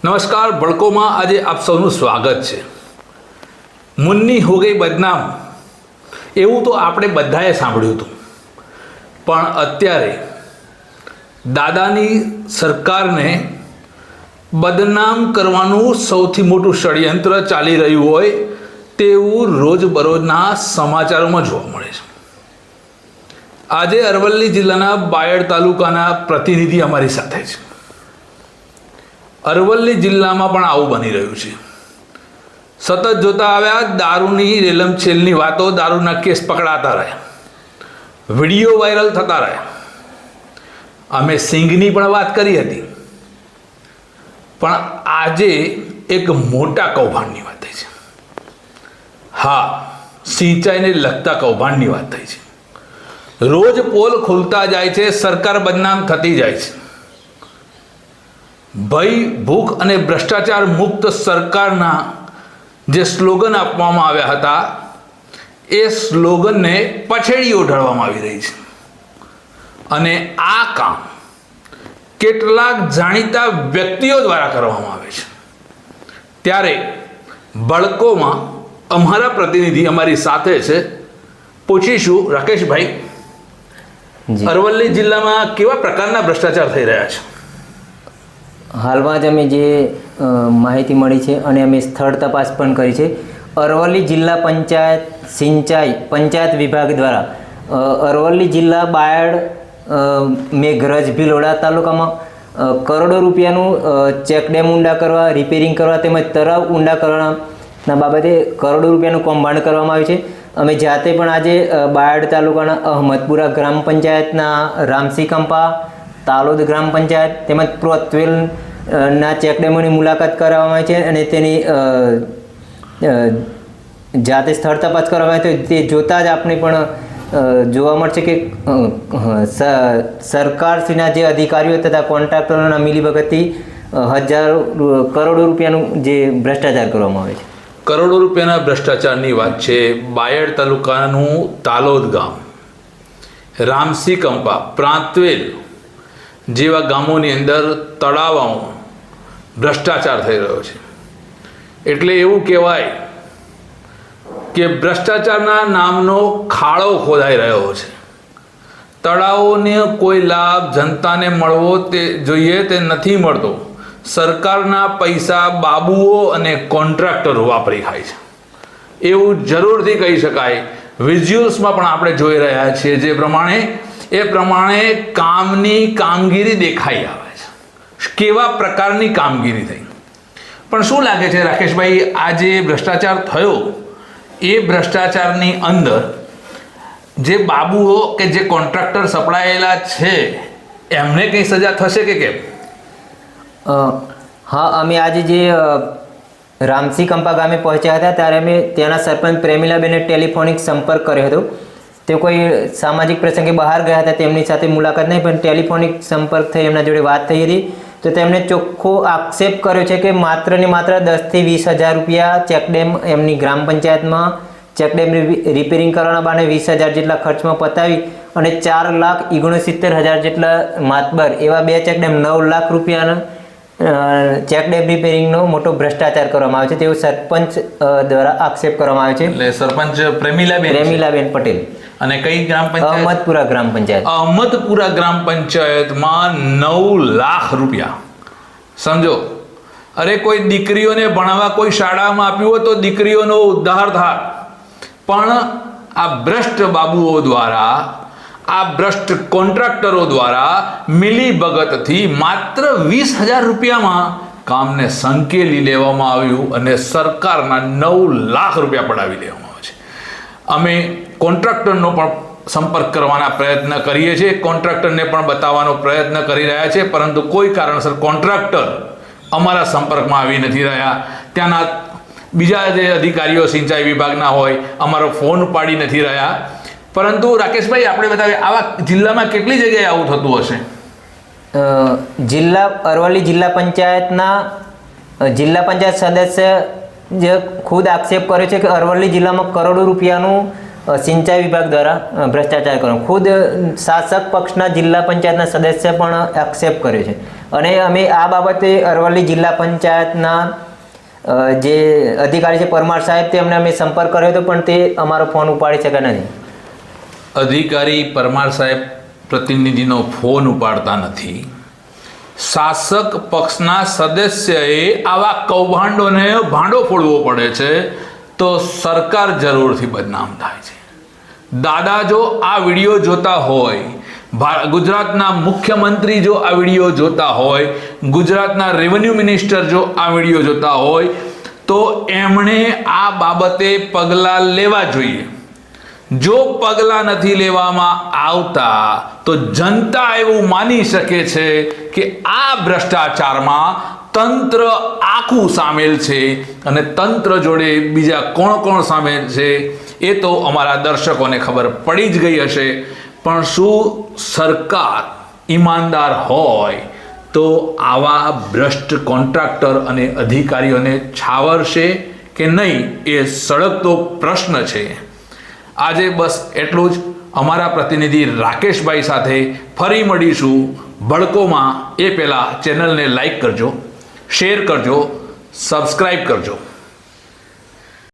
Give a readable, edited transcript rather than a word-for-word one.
નમસ્કાર બળકોમાં આજે આપ સૌનું સ્વાગત છે। મુન્ની હો ગઈ બદનામ એવું તો આપણે બધાએ સાંભળ્યું હતું, પણ અત્યારે દાદાની સરકારને બદનામ કરવાનું સૌથી મોટું ષડયંત્ર ચાલી રહ્યું હોય તેવું રોજબરોજના સમાચારોમાં જોવા મળે છે। આજે અરવલ્લી જિલ્લાના બાયડ તાલુકાના પ્રતિનિધિ અમારી સાથે છે। અરવલ્લી જિલ્લામાં પણ આવું બની રહ્યું છે। સતત જોતા આવ્યા દારૂની રેલમછેલની વાતો, દારૂના કેસ પકડાતા રહ્યા, વિડીયો વાયરલ થતા રહ્યા। અમે સિંગની પણ વાત કરી હતી, પણ આજે એક મોટા કૌભાંડની વાત થઈ છે। હા, સિંચાઈને લગતા કૌભાંડની વાત થઈ છે। રોજ પોલ ખુલતા જાય છે, સરકાર બદનામ થતી જાય છે। ભય, ભૂખ અને ભ્રષ્ટાચાર મુક્ત સરકારના જે સ્લોગન આપવામાં આવ્યા હતા એ સ્લોગનને પછેડી ઓઢાડવામાં આવી રહી છે, અને આ કામ કેટલાક જાણીતા વ્યક્તિઓ દ્વારા કરવામાં આવે છે। ત્યારે બળકોમાં અમારા પ્રતિનિધિ અમારી સાથે છે। પૂછીશું, રાકેશભાઈ, અરવલ્લી જિલ્લામાં કેવા પ્રકારના ભ્રષ્ટાચાર થઈ રહ્યા છે? હાલમાં જ અમે જે માહિતી મળી છે અને અમે સ્થળ તપાસ પણ કરી છે। અરવલ્લી જિલ્લા પંચાયત સિંચાઈ પંચાયત વિભાગ દ્વારા અરવલ્લી જિલ્લા બાયડ મેઘરજ ભિલોડા તાલુકામાં કરોડો રૂપિયાનું ચેકડેમ ઊંડા કરવા, રિપેરિંગ કરવા તેમજ તળાવ ઊંડા કરવાના બાબતે કરોડો રૂપિયાનું કૌભાંડ કરવામાં આવ્યું છે। અમે જાતે પણ આજે બાયડ તાલુકાના અહમદપુરા ગ્રામ પંચાયતના રામસી કંપા, તાલોદ ગ્રામ પંચાયત તેમજ પ્રોત્વેલ ના ચેકડેમોની મુલાકાત કરવામાં આવી છે અને તેની જાતે સ્થળ તપાસ કરવામાં આવી તો તે જોતાં જ આપણે પણ જોવા મળશે કે સરકારશ્રીના જે અધિકારીઓ તથા કોન્ટ્રાક્ટરોના મિલીભગતથી હજારો કરોડો રૂપિયાનું જે ભ્રષ્ટાચાર કરવામાં આવે છે। કરોડો રૂપિયાના ભ્રષ્ટાચારની વાત છે। બાયડ તાલુકાનું તાલોદ ગામ, રામસી કંપા, પ્રાંતવેલ જેવા ગામોની અંદર તળાવોમાં ભ્રષ્ટાચાર થઈ રહ્યો છે। એટલે એવું કહેવાય કે ભ્રષ્ટાચારના નામનો ખાડો ખોદાઈ રહ્યો છે। તળાવોને કોઈ લાભ જનતાને મળવો તે જોઈએ તે નથી મળતો। સરકારના પૈસા બાબુઓ અને કોન્ટ્રાક્ટરો વાપરી ખાય છે એવું જરૂરથી કહી શકાય। વિઝ્યુઅલ્સમાં પણ આપણે જોઈ રહ્યા છીએ જે પ્રમાણે કામગીરી દેખાઈ આવે છે, કેવા પ્રકારની કામગીરી થઈ। પણ શું લાગે છે રાકેશભાઈ, આ જે ભ્રષ્ટાચાર થયો એ ભ્રષ્ટાચારની અંદર જે બાબુઓ કે જે કોન્ટ્રાક્ટર સપડાયેલા છે એમને કંઈ સજા થશે કે કેમ? હા, અમે આજે જે રામસી કંપા ગામે પહોંચ્યા હતા ત્યારે અમે ત્યાંના સરપંચ પ્રેમિલાબેને ટેલિફોનિક સંપર્ક કર્યો હતો। તે કોઈ સામાજિક પ્રસંગે બહાર ગયા હતા, તેમની સાથે મુલાકાત નહીં, પણ ટેલિફોનિક સંપર્ક થઈ એમના જોડે વાત થઈ હતી તો તેમણે ચોખ્ખો આક્ષેપ કર્યો છે કે માત્ર ને માત્ર 10 થી 20 હજાર રૂપિયા ચેકડેમ એમની ગ્રામ પંચાયતમાં ચેકડેમ રિપેરિંગ કરવાના બહાને 20 હજાર જેટલા ખર્ચમાં પતાવી અને 4,69,000 જેટલા માતબર એવા બે ચેકડેમ 9 લાખ રૂપિયાના ચેકડેમ રિપેરિંગનો મોટો ભ્રષ્ટાચાર કરવામાં આવે છે તેવો સરપંચ દ્વારા આક્ષેપ કરવામાં આવે છે। એટલે સરપંચ પ્રેમિલાબેન પટેલ અને કઈ ગ્રામ પંચાયત? અહમદપુરા ગ્રામ પંચાયત। અહમદપુરા ગ્રામ પંચાયતમાં 9 લાખ રૂપિયા, સમજો। અરે કોઈ દીકરીઓને ભણાવવા કોઈ શાળામાં આપ્યું હોય તો દીકરીઓનો ઉદ્ધાર થાય, પણ આ ભ્રષ્ટ બાબુઓ દ્વારા, આ ભ્રષ્ટ કોન્ટ્રાક્ટરો દ્વારા મિલીભગતથી માત્ર 20,000 રૂપિયામાં કામને સંકેલી લેવામાં આવ્યું અને સરકારના 9 લાખ રૂપિયા પડાવી લેવામાં આવે છે। અમે કોન્ટ્રાક્ટરનો પણ સંપર્ક કરવાના પ્રયત્ન કરીએ છીએ, કોન્ટ્રાક્ટરને પણ બતાવવાનો પ્રયત્ન કરી રહ્યા છે, પરંતુ કોઈ કારણસર કોન્ટ્રાક્ટર અમારા સંપર્કમાં આવી નથી રહ્યા। ત્યાંના બીજા જે અધિકારીઓ સિંચાઈ વિભાગના હોય અમારો ફોન ઉપાડી નથી રહ્યા। પરંતુ રાકેશભાઈ, આપણે બતાવીએ આવા જિલ્લામાં કેટલી જગ્યાએ આવું થતું હશે? અરવલ્લી જિલ્લા પંચાયતના જિલ્લા પંચાયત સદસ્ય જે ખુદ આક્ષેપ કર્યો છે કે અરવલ્લી જિલ્લામાં કરોડો રૂપિયાનું સિંચાઈ વિભાગ દ્વારા ભ્રષ્ટાચાર કર્યો. ખુદ શાસક પક્ષના જિલ્લા પંચાયતના સદસ્ય પણ એક્સેપ્ટ કર્યો છે. અને અમે આ બાબતે અરવલ્લી જિલ્લા પંચાયતના જે અધિકારી છે પરમાર સાહેબ, તેમને અમે સંપર્ક કર્યો હતો, પણ તે અમારો ફોન ઉપાડી શક્યા નથી. અધિકારી પરમાર સાહેબ પ્રતિનિધિનો ફોન ઉપાડતા નથી. શાસક પક્ષના સદસ્યએ આવા કૌભાંડોને ભાંડો ફોડવો પડે છે તો સરકાર જરૂરથી બદનામ થાય છે. દાદા જો આ વિડીયો જોતા હોય, ગુજરાતના મુખ્યમંત્રી જો આ વિડીયો જોતા હોય, ગુજરાતના રેવન્યુ મિનિસ્ટર જો આ વિડીયો જોતા હોય, તો એમણે આ બાબતે પગલાં લેવા જોઈએ. જો પગલાં નથી લેવામાં આવતા તો જનતા એવું માની શકે છે કે આ ભ્રષ્ટાચારમાં તંત્ર આખું સામેલ છે, અને તંત્ર જોડે બીજા કોણ કોણ સામેલ છે એ તો અમારા દર્શકોને ખબર પડી જ ગઈ હશે. પણ શું સરકાર ઈમાનદાર હોય તો આવા ભ્રષ્ટ કોન્ટ્રાક્ટર અને અધિકારીઓને છાવરશે કે નહીં, એ સળગતો પ્રશ્ન છે. આજે બસ એટલું જ. અમારા પ્રતિનિધિ રાકેશભાઈ સાથે ફરી મળીશું ભડકોમાં. એ પહેલાં ચેનલને લાઈક કરજો, શેર કરજો, સબસ્ક્રાઈબ કરજો.